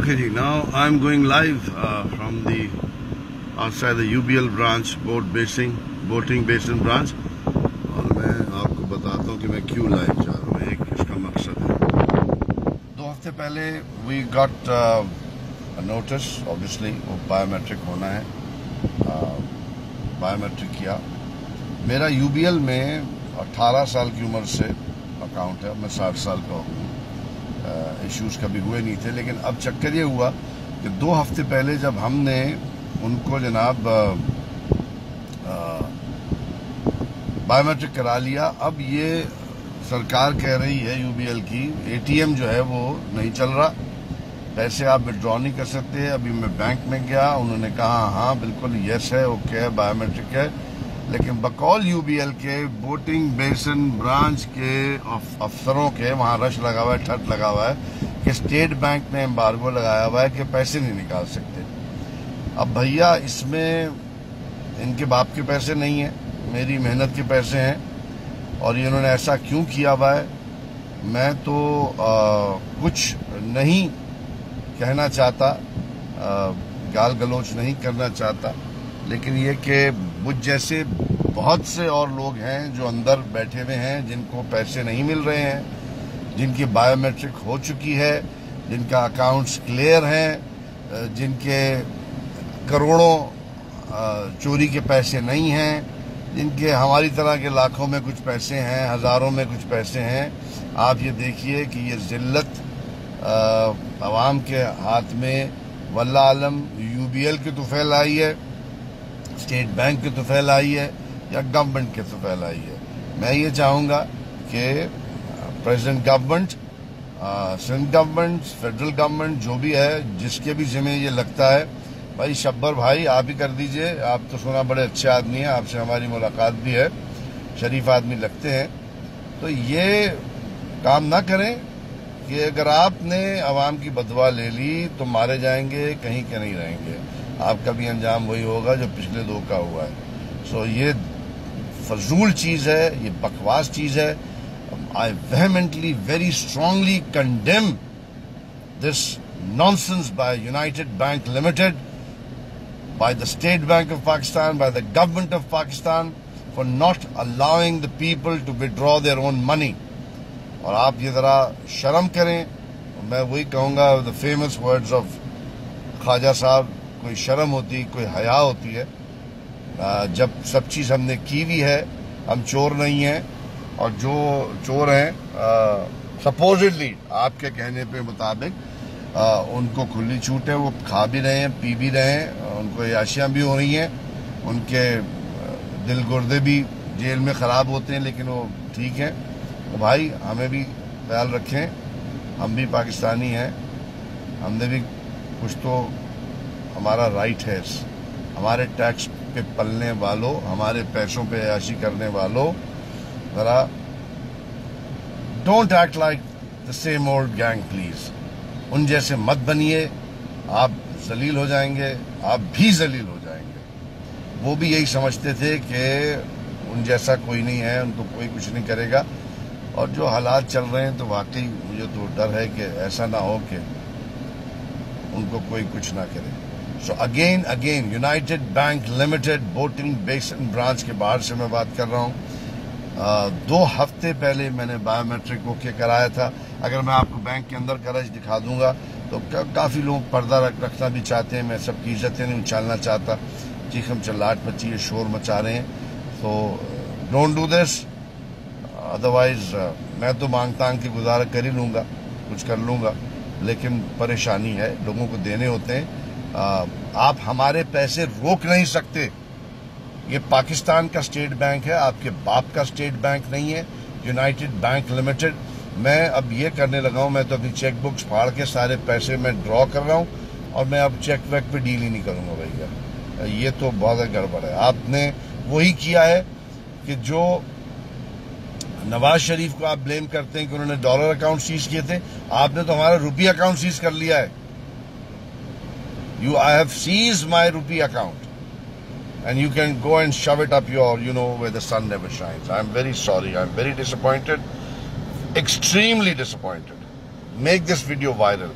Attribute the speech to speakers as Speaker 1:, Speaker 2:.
Speaker 1: Okay, now I'm going live from the outside the UBL branch, boating basin branch, اور میں آپ کو بتاتا ہوں کہ میں کیوں لائیو جا رہا ہوں. ایک اس کا مقصد ہے. 2 ہفتے پہلے we got a notice, obviously وہ biometric ہونا ہے. biometric کیا. میرا UBL میں 18 سال کی عمر سے اکاؤنٹ ہے. میں 60 سال کا ہوں. ایشوز کبھی ہوئے نہیں تھے, لیکن اب چکر یہ ہوا کہ 2 ہفتے پہلے جب ہم نے ان کو جناب بایومیٹرک کرا لیا, اب یہ سرکار کہہ رہی ہے UBL کی ATM جو ہے وہ نہیں چل رہا, پیسے آپ وڈرا نہیں کر سکتے. ابھی میں بینک میں گیا, انہوں نے کہا ہاں بالکل یس ہے, اوکے ہے, بایومیٹرک ہے, لیکن بقول UBL کے بوٹنگ بیسن برانچ کے افسروں کے وہاں رش لگا ہوا ہے, ٹھٹ لگا ہوا ہے کہ اسٹیٹ بینک نے امبارگو لگایا ہوا ہے کہ پیسے نہیں نکال سکتے. اب بھیا اس میں ان کے باپ کے پیسے نہیں ہیں, میری محنت کے پیسے ہیں, اور انہوں نے ایسا کیوں کیا ہوا ہے. میں تو کچھ نہیں کہنا چاہتا, گال گلوچ نہیں کرنا چاہتا, لیکن یہ کہ مجھ جیسے بہت سے اور لوگ ہیں جو اندر بیٹھے ہوئے ہیں, جن کو پیسے نہیں مل رہے ہیں, جن کی بایومیٹرک ہو چکی ہے, جن کا اکاؤنٹس کلیئر ہیں, جن کے کروڑوں چوری کے پیسے نہیں ہیں, جن کے ہماری طرح کے لاکھوں میں کچھ پیسے ہیں, ہزاروں میں کچھ پیسے ہیں. آپ یہ دیکھیے کہ یہ ذلت عوام کے ہاتھ میں واللہ عالم UBL کی طفیل آئی ہے, اسٹیٹ بینک کی طفیل آئی ہے, یا گورنمنٹ کی طفیل آئی ہے. میں یہ چاہوں گا کہ president government, Sindh government, federal government جو بھی ہے, جس کے بھی ذمہ یہ لگتا ہے, بھائی شبر بھائی آپ ہی کر دیجئے. آپ تو سنا بڑے اچھے آدمی ہیں, آپ سے ہماری ملاقات بھی ہے, شریف آدمی لگتے ہیں. تو یہ کام نہ کریں کہ اگر آپ نے عوام کی بدوا لے لی تو مارے جائیں گے, کہیں کے نہیں رہیں گے. آپ کا بھی انجام وہی ہوگا جو پچھلے 2 کا ہوا ہے. سو یہ فضول چیز ہے, یہ بکواس چیز ہے. I vehemently, very strongly condemn this nonsense by United Bank Limited, by the State Bank of Pakistan, by the government of Pakistan, for not allowing the people to withdraw their own money. اور آپ یہ ذرا شرم کریں. میں وہی کہوں گا, the famous words of خواجہ صاحب, کوئی شرم ہوتی, کوئی حیا ہوتی ہے. جب سب چیز ہم نے کی بھی ہے, ہم چور نہیں ہیں, اور جو چور ہیں سپوزڈلی آپ کے کہنے پہ مطابق ان کو کھلی چھوٹ ہے, وہ کھا بھی رہے ہیں, پی بھی رہے ہیں, ان کو عیاشیاں بھی ہو رہی ہیں, ان کے دل گردے بھی جیل میں خراب ہوتے ہیں, لیکن وہ ٹھیک ہیں. تو بھائی ہمیں بھی خیال رکھیں, ہم بھی پاکستانی ہیں, ہم نے بھی کچھ تو ہمارا رائٹ ہے. ہمارے ٹیکس پہ پلنے والوں, ہمارے پیسوں پہ عیاشی کرنے والوں, ذرا don't act like the same old gang please. ان جیسے مت بنیے, آپ ذلیل ہو جائیں گے, آپ بھی ذلیل ہو جائیں گے. وہ بھی یہی سمجھتے تھے کہ ان جیسا کوئی نہیں ہے, ان کو کوئی کچھ نہیں کرے گا. اور جو حالات چل رہے ہیں تو واقعی مجھے تو ڈر ہے کہ ایسا نہ ہو کہ ان کو کوئی کچھ نہ کرے. So again United Bank Limited Boating Basin branch کے باہر سے میں بات کر رہا ہوں. 2 ہفتے پہلے میں نے بایومیٹرک اوکے کرایا تھا. اگر میں آپ کو بینک کے اندر کا رش دکھا دوں گا تو کافی لوگ پردہ رکھنا بھی چاہتے ہیں. میں سب کی عزتیں نہیں اچھالنا چاہتا, چیخم چلاٹ مچی ہے, شور مچا رہے ہیں. تو ڈونٹ ڈو دس, ادروائز میں تو مانگ تانگ کے گزارا کر ہی لوں گا, کچھ کر لوں گا, لیکن پریشانی ہے, لوگوں کو دینے ہوتے ہیں. آپ ہمارے پیسے روک نہیں سکتے. یہ پاکستان کا اسٹیٹ بینک ہے, آپ کے باپ کا اسٹیٹ بینک نہیں ہے. United Bank limited. میں اب یہ کرنے لگا ہوں, میں تو ابھی چیک بکس پھاڑ کے سارے پیسے میں ڈرا کر رہا ہوں, اور میں اب چیک ویک پہ ڈیل ہی نہیں کروں گا. بھیا یہ تو بہت گڑبڑ ہے. آپ نے وہی کیا ہے کہ جو نواز شریف کو آپ بلیم کرتے ہیں کہ انہوں نے ڈالر اکاؤنٹ سیز کیے تھے, آپ نے تو ہمارا روپی اکاؤنٹ سیز کر لیا ہے. I have seized my rupee account, and you can go and shove it up your, where the sun never shines. I'm very sorry. I'm very disappointed. Extremely disappointed. Make this video viral.